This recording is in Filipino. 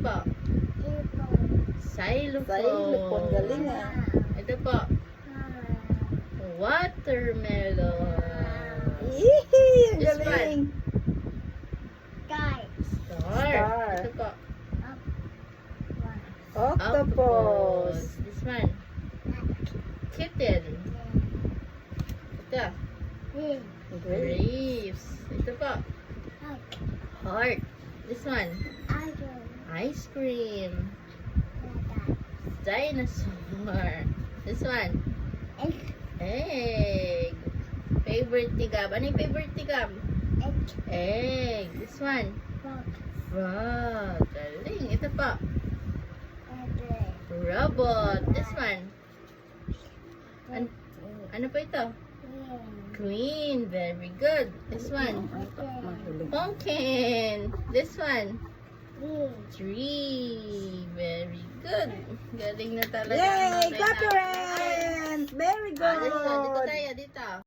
po? Xylophone. Xylophone, galing ah. Ito po. Watermelon. Yee! Ang This galing. Star. Star. Ito po. Octopus. This one. Kitten. Ito. Great. Grapes. Ito po. Heart. This one. Ice cream. Dinosaur. This one. Egg. Favorite tigab. Ano yung favorite tigab? Egg. This one. Frog. Galing. Ito po. Robot. This one. Ano po ito? Queen. Very good. This one. Pumpkin. This one. Tree. Very good. Galing na talaga. Yay! Ang mga Clap your hands! Very This one. Dito good! tayo.